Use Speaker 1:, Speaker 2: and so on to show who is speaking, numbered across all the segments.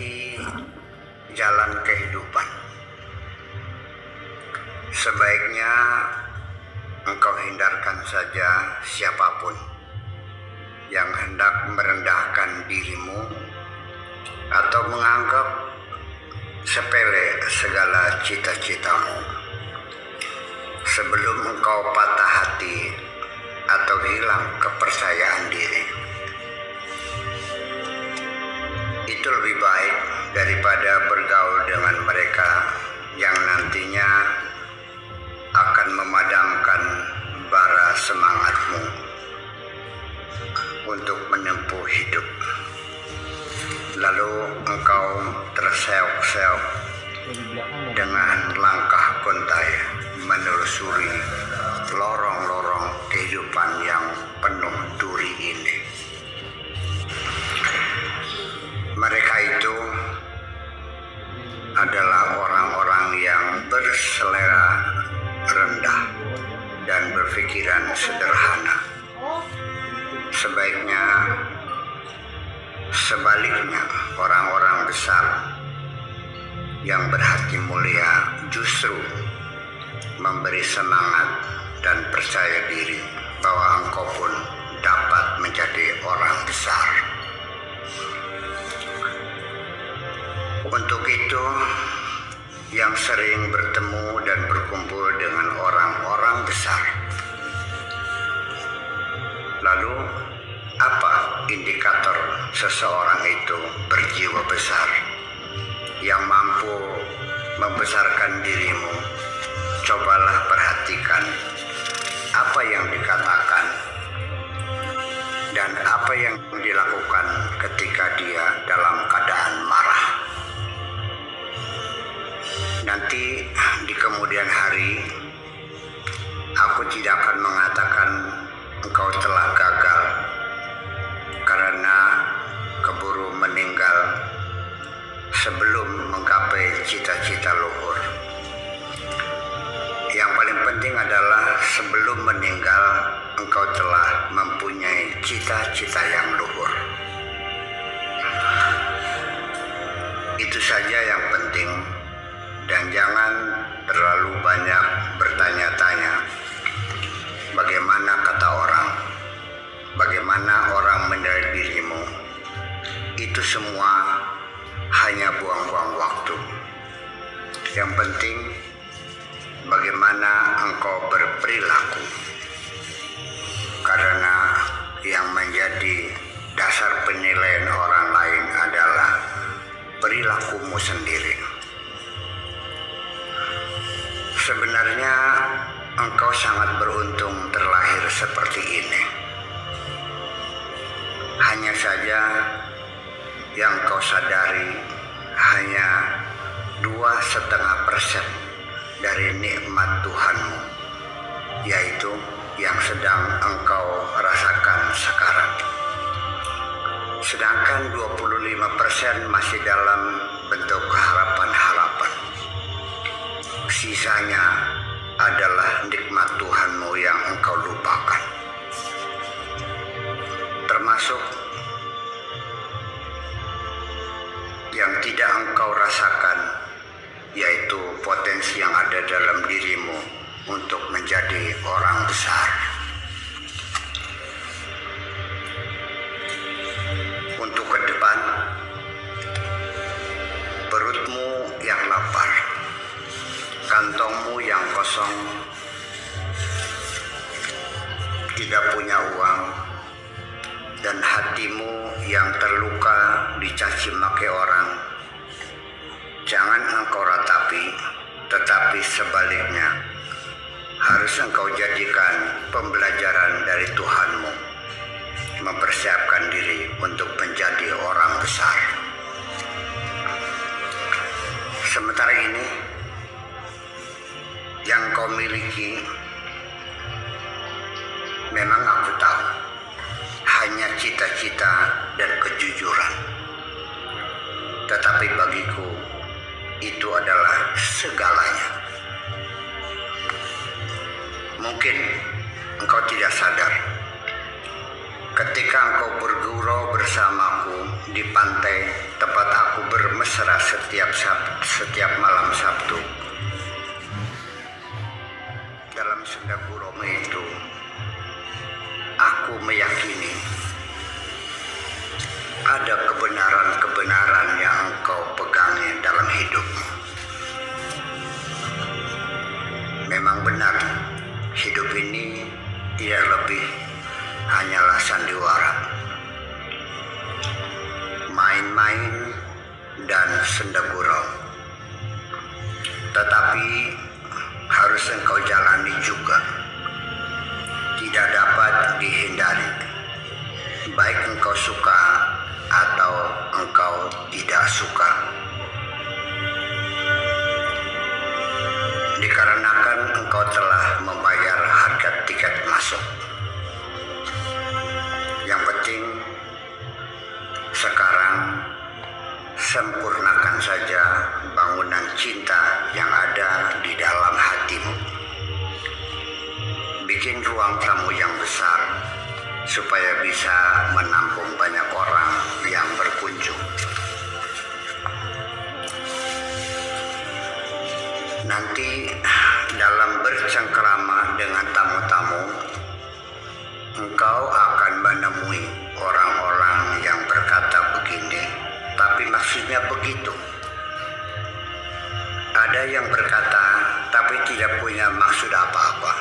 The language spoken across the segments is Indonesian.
Speaker 1: meniti jalan kehidupan. Sebaiknya engkau hindarkan saja siapapun yang hendak merendahkan dirimu atau menganggap sepele segala cita-citamu. Sebelum engkau patah hati atau hilang kepercayaan diri, itu lebih baik daripada bergaul dengan mereka yang nantinya akan memadamkan bara semangatmu untuk menempuh hidup. Lalu engkau terseok-seok dengan langkah kontai menelusuri lorong-lorong kehidupan yang penuh duri ini. Mereka itu adalah orang-orang yang berselera rendah dan berpikiran sederhana. Sebaliknya, orang-orang besar yang berhati mulia justru memberi semangat dan percaya diri bahwa engkau pun dapat menjadi orang besar. Untuk itu, yang sering bertemu dan berkumpul dengan orang-orang besar, lalu apa indikator seseorang itu berjiwa besar yang mampu membesarkan dirimu? Cobalah perhatikan apa yang dikatakan dan apa yang dilakukan ketika dia dalam keadaan marah. Nanti di kemudian hari, aku tidak akan mengatakan engkau telah gagal karena keburu meninggal sebelum menggapai cita-cita luhur. Yang paling penting adalah sebelum meninggal engkau telah mempunyai cita-cita yang luhur. Itu saja yang penting, dan jangan terlalu banyak bertanya-tanya bagaimana kata orang, bagaimana orang menilai dirimu. Itu semua hanya buang-buang waktu. Yang penting bagaimana engkau berperilaku, karena yang menjadi dasar penilaian orang lain adalah perilakumu sendiri. Sebenarnya engkau sangat beruntung terlahir seperti ini. Hanya saja yang kau sadari hanya 2,5% dari nikmat Tuhanmu, yaitu yang sedang engkau rasakan sekarang. Sedangkan 25% masih dalam bentuk harapan-harapan. Sisanya adalah nikmat Tuhanmu yang engkau lupakan. Termasuk yang tidak engkau rasakan, yaitu potensi yang ada dalam dirimu untuk menjadi orang besar. Untuk ke depan, perutmu yang lapar, kantongmu yang kosong, tidak punya uang, dan hatimu yang terluka dicaci maki orang, jangan engkau ratapi, tetapi sebaliknya harus engkau jadikan pembelajaran dari Tuhanmu, mempersiapkan diri untuk menjadi orang besar. Sementara ini, yang kau miliki memang aku tahu hanya cita-cita dan kejujuran, tetapi bagiku itu adalah segalanya. Mungkin engkau tidak sadar Ketika engkau bergurau bersamaku di pantai tempat aku bermesra setiap malam Sabtu. Dalam senda guraumu itu, aku meyakini ada kebenaran-kebenaran yang engkau pegangi dalam hidupmu. Memang benar, hidup ini tidak lebih hanyalah sandiwara, main-main dan senda gurau. Tetapi harus engkau jalani juga, tidak dapat dihindari, baik engkau suka atau engkau tidak suka. Dikarenakan engkau telah membayar harga tiket masuk. Yang penting sekarang sempurnakan saja bangunan cinta yang ada di dalam hatimu. Bikin ruang tamu yang besar supaya bisa menampung banyak orang yang berkunjung. Nanti dalam bercengkerama dengan tamu-tamu, engkau akan menemui orang-orang yang berkata begini, tapi maksudnya begitu. Ada yang berkata, tapi tidak punya maksud apa-apa.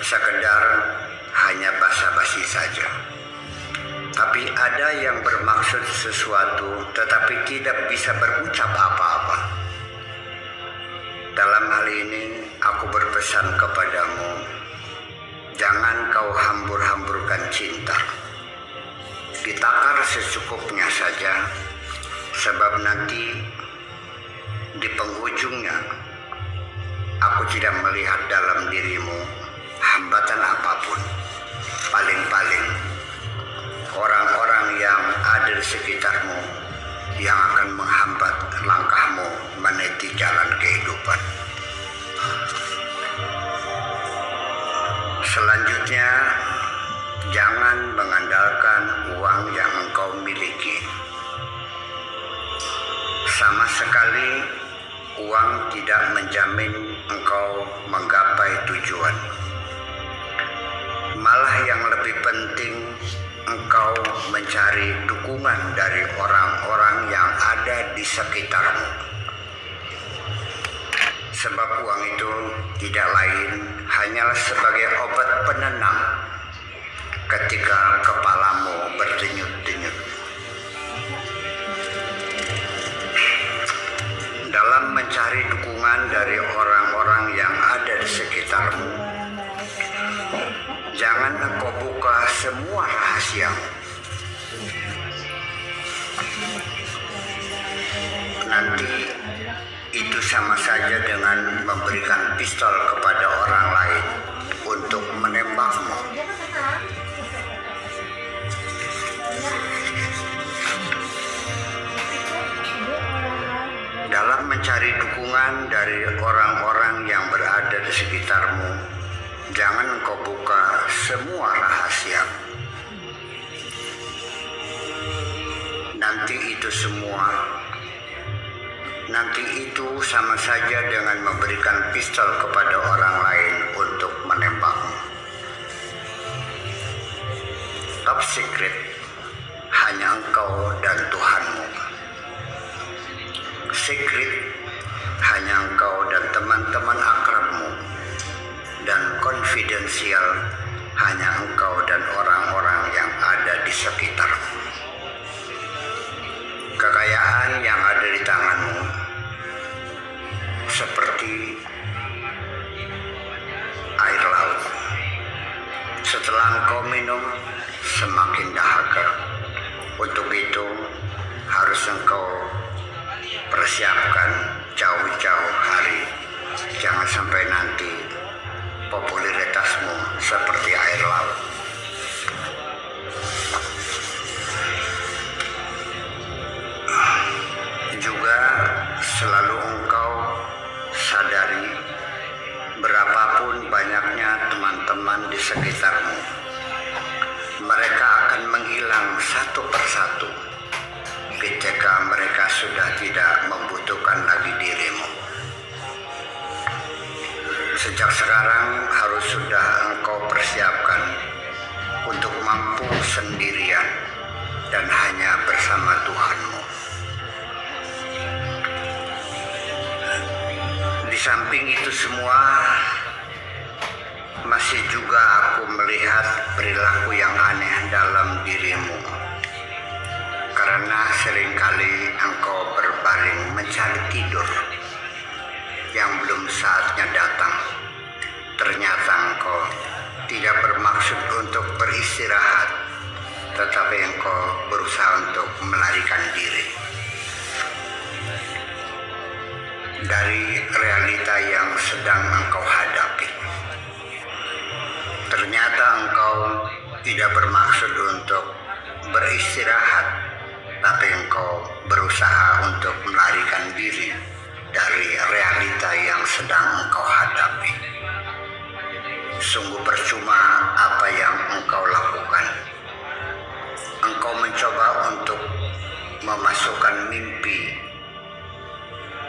Speaker 1: Sekedar hanya basa-basi saja. Tapi ada yang bermaksud sesuatu, tetapi tidak bisa berucap apa-apa. Dalam hal ini, aku berpesan kepadamu, jangan kau hambur-hamburkan cinta. Ditakar secukupnya saja, sebab nanti di penghujungnya, aku tidak melihat dalam dirimu hambatan apapun. Paling-paling, orang-orang yang ada di sekitarmu yang akan menghambat langkahmu meniti jalan kehidupan. Selanjutnya, jangan mengandalkan uang yang engkau miliki. Sama sekali, uang tidak menjamin engkau menggapai tujuan. Malah yang lebih penting, engkau mencari dukungan dari orang-orang yang ada di sekitarmu. Sebab uang itu tidak lain hanyalah sebagai obat penenang ketika kepalamu berdenyut-denyut. Dalam mencari dukungan dari orang-orang yang ada di sekitarmu, jangan engkau buka semua rahasia. Nanti itu sama saja dengan memberikan pistol kepada orang lain untuk menembakmu. Dalam mencari dukungan dari orang-orang yang berada di sekitarmu, jangan engkau buka semua rahasia. Nanti itu sama saja dengan memberikan pistol kepada orang lain untuk menembakmu. Top secret hanya engkau dan Tuhanmu. Secret hanya engkau dan teman-teman akrabmu. Dan konfidensial hanya engkau dan orang-orang yang ada di sekitarmu. Kekayaan yang ada di tanganmu seperti air laut. Setelah engkau minum, semakin dahaga. Untuk itu harus engkau persiapkan jauh-jauh hari. Jangan sampai nanti popularitasmu seperti air laut. Juga selalu engkau sadari berapapun banyaknya teman-teman di sekitarmu, satu persatu ketika mereka sudah tidak membutuhkan lagi dirimu. Sejak sekarang harus sudah engkau persiapkan untuk mampu sendirian dan hanya bersama Tuhanmu. Di samping itu semua, masih juga aku melihat perilaku yang aneh dalam dirimu. Karena seringkali engkau berbaring mencari tidur yang belum saatnya datang. Ternyata engkau tidak bermaksud untuk beristirahat, tetapi engkau berusaha untuk melarikan diri dari realita yang sedang engkau hadapi. Ternyata engkau tidak bermaksud untuk beristirahat, tapi engkau berusaha untuk melarikan diri dari realita yang sedang engkau hadapi. Sungguh percuma apa yang engkau lakukan. Engkau mencoba untuk memasukkan mimpi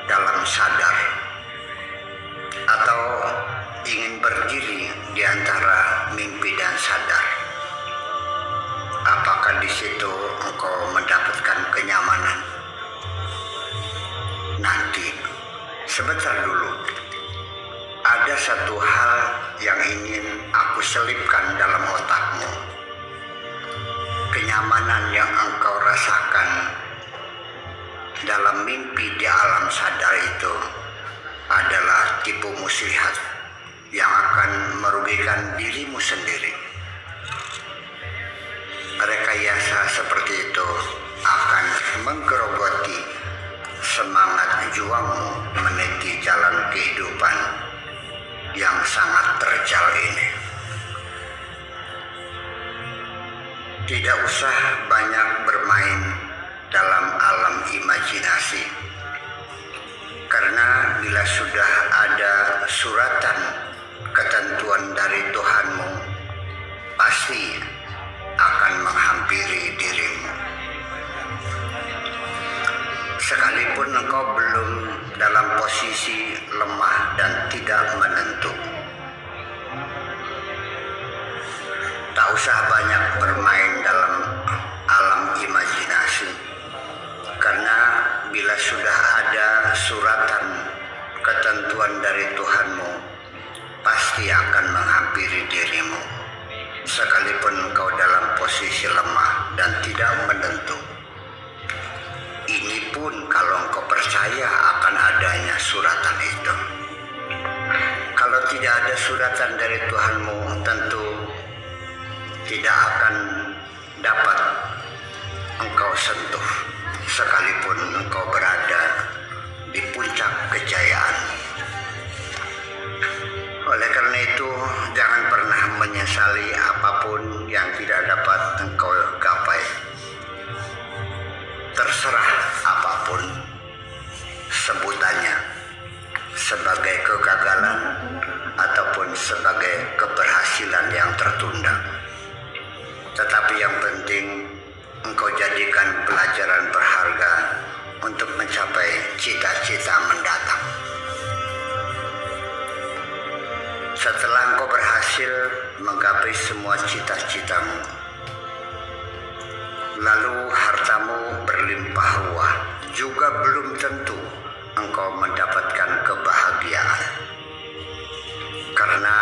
Speaker 1: dalam sadar, atau ingin berdiri di antara mimpi dan sadar. Apakah di situ engkau mendapatkan kenyamanan? Nanti, sebentar dulu. Ada satu hal yang ingin aku selipkan dalam otakmu. Kenyamanan yang engkau rasakan dalam mimpi di alam sadar itu adalah tipu muslihat yang akan merugikan dirimu sendiri. Rekayasa seperti itu akan menggerogoti semangat juangmu meniti jalan kehidupan yang sangat terjal ini. Tidak usah banyak bermain dalam alam imajinasi, karena bila sudah ada suratan ketentuan dari Tuhanmu, pasti akan menghampiri dirimu. Sekalipun engkau belum dalam posisi lemah dan tidak menentu, tak usah banyak bermain dalam alam imajinasi, karena bila sudah ada suratan ketentuan dari Tuhanmu, pasti akan menghampiri dirimu. Sekalipun engkau dalam posisi lemah dan tidak menentu. Ini pun kalau engkau percaya akan adanya suratan itu. Kalau tidak ada suratan dari Tuhanmu, tentu tidak akan dapat engkau sentuh, sekalipun engkau berada di puncak kejayaan. Oleh karena itu, jangan pernah menyesali apapun yang tidak dapat engkau gapai. Terserah apapun sebutannya, sebagai kegagalan ataupun sebagai keberhasilan yang tertunda. Tetapi yang penting engkau jadikan pelajaran berharga untuk mencapai cita-cita mendatang. Setelah engkau berhasil menggapai semua cita-citamu, lalu hartamu berlimpah ruah, juga belum tentu engkau mendapatkan kebahagiaan. Karena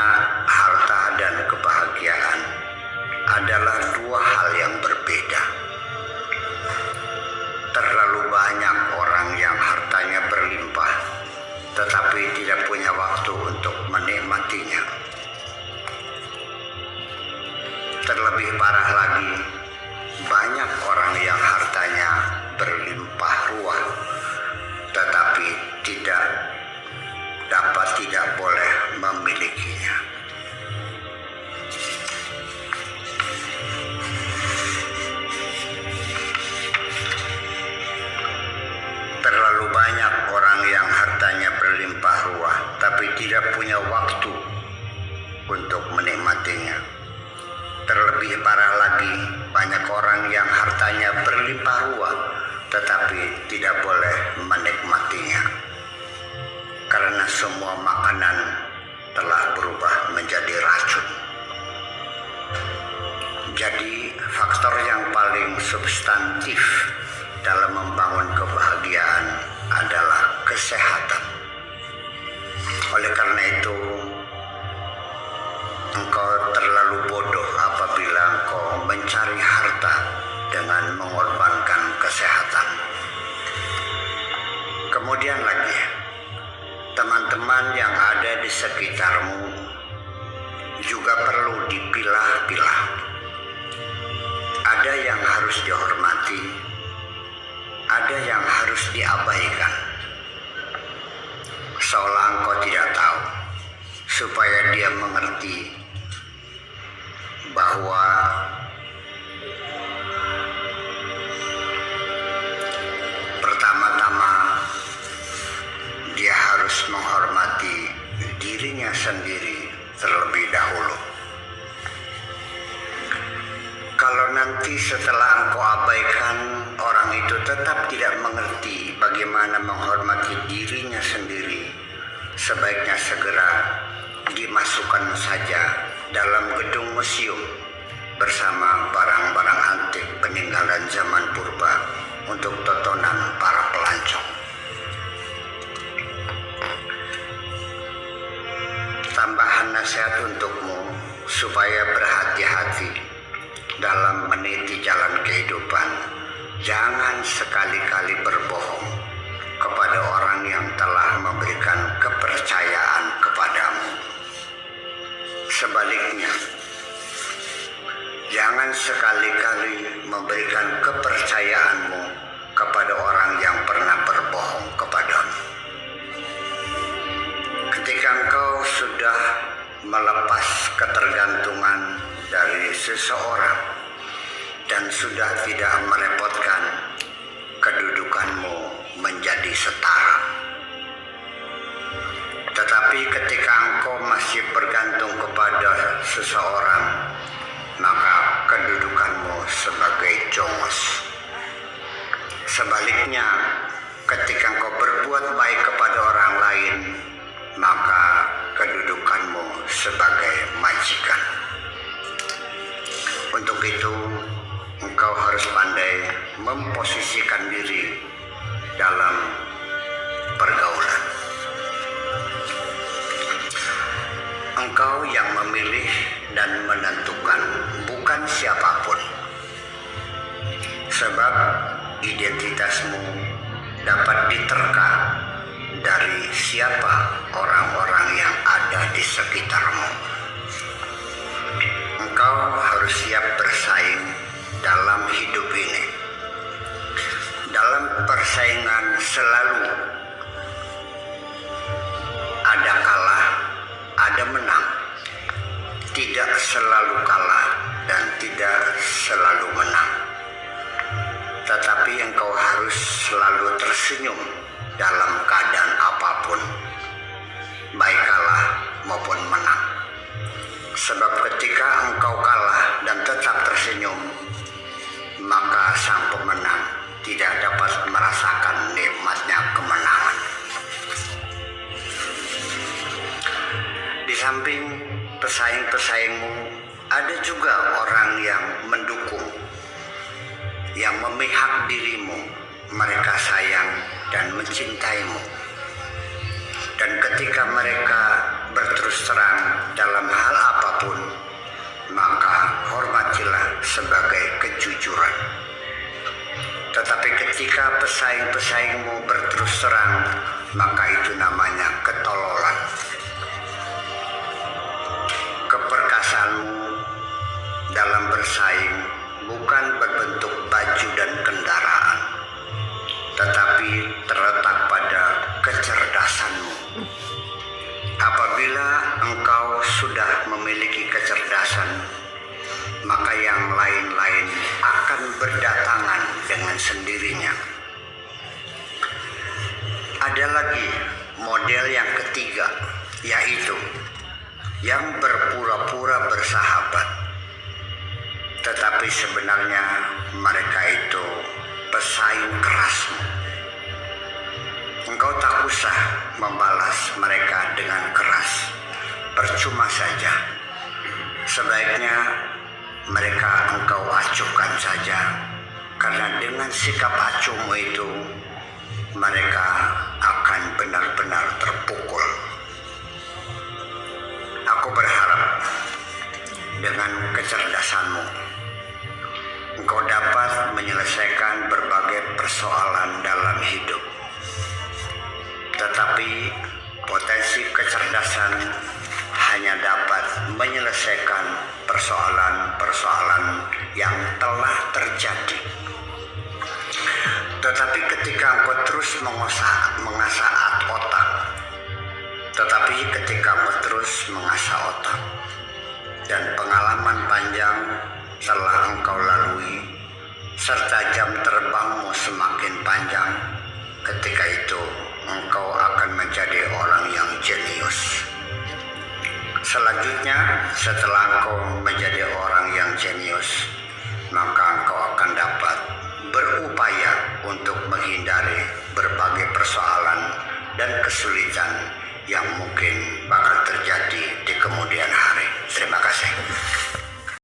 Speaker 1: harta dan kebahagiaan adalah dua hal yang berbeda. Terlalu banyak orang yang hartanya berlimpah, tetapi tidak punya waktu untuk menikmatinya. Terlebih parah lagi, banyak orang yang hartanya berlimpah ruah, tetapi tidak boleh memilikinya. Terlalu banyak orang yang hartanya berlimpah ruah, tapi tidak punya waktu untuk menikmatinya. terlebih parah lagi, banyak orang yang hartanya berlimpah ruah tetapi tidak boleh menikmatinya karena semua makanan telah berubah menjadi racun. Jadi faktor yang paling substantif dalam membangun kebahagiaan adalah kesehatan. Oleh karena itu, engkau terlalu bodoh apabila engkau mencari harta dengan mengorbankan kesehatan. Kemudian lagi, teman-teman yang ada di sekitarmu juga perlu dipilah-pilah. Ada yang harus dihormati, ada yang harus diabaikan. Seolah engkau tidak tahu, supaya dia mengerti bahwa pertama-tama dia harus menghormati dirinya sendiri terlebih dahulu. Kalau nanti setelah engkau abaikan, orang itu tetap tidak mengerti bagaimana menghormati dirinya sendiri, sebaiknya segera dimasukkan saja dalam gedung museum bersama barang-barang antik peninggalan zaman purba untuk tontonan para pelancong. Tambahan nasihat untukmu supaya berhati-hati dalam meniti jalan kehidupan. Jangan sekali-kali berbohong kepada orang yang telah memberikan kepercayaan kepadamu. Sebaliknya, jangan sekali-kali memberikan kepercayaanmu kepada orang yang pernah berbohong kepadamu. Ketika engkau sudah melepas ketergantungan dari seseorang dan sudah tidak merepotkan, kedudukanmu menjadi setara. Tetapi ketika engkau masih bergantung kepada seseorang, maka kedudukanmu sebagai jongos. Sebaliknya, ketika engkau berbuat baik kepada orang lain, maka kedudukanmu sebagai majikan. Untuk itu, engkau harus pandai memposisikan diri dalam pergaulan. Engkau yang memilih dan menentukan, bukan siapapun. Sebab identitasmu dapat diterka dari siapa orang-orang yang ada di sekitarmu. Engkau harus siap bersaing dalam hidup ini. Dalam persaingan selalu ada kalah, ada menang. Tidak selalu kalah dan tidak selalu menang. Tetapi engkau harus selalu tersenyum dalam keadaan apapun, baik kalah maupun menang. Sebab ketika engkau kalah dan tetap tersenyum, maka sang pemenang tidak dapat merasakan nikmatnya kemenangan. Di samping pesaing-pesaingmu, ada juga orang yang mendukung, yang memihak dirimu. Mereka sayang dan mencintaimu. Dan ketika mereka berterus terang dalam hal apapun, maka hormatilah sebagai kejujuran. Tetapi ketika pesaing-pesaingmu berterus terang, maka itu namanya ketololan. Keperkasaanmu dalam bersaing bukan berbentuk baju dan kendaraan, tetapi terletak pada kecerdasanmu. Apabila engkau sudah memiliki kecerdasan, maka yang lain-lain akan berdatangan dengan sendirinya. Ada lagi model yang ketiga, yaitu yang berpura-pura bersahabat. tetapi sebenarnya mereka itu pesaing kerasmu. Engkau tak usah membalas mereka dengan keras, percuma saja. Sebaiknya mereka engkau acuhkan saja, karena dengan sikap acuhmu itu mereka akan benar-benar terpukul. Aku berharap dengan kecerdasanmu engkau dapat menyelesaikan berbagai persoalan dalam hidup. Tetapi potensi kecerdasan hanya dapat menyelesaikan persoalan-persoalan yang telah terjadi. Tetapi ketika engkau terus mengasah otak, dan pengalaman panjang telah engkau lalui, serta jam terbangmu semakin panjang, ketika itu engkau akan menjadi orang yang jenius. Selanjutnya, setelah engkau menjadi orang yang jenius, maka engkau akan dapat berupaya untuk menghindari berbagai persoalan dan kesulitan yang mungkin bakal terjadi di kemudian hari. Terima kasih.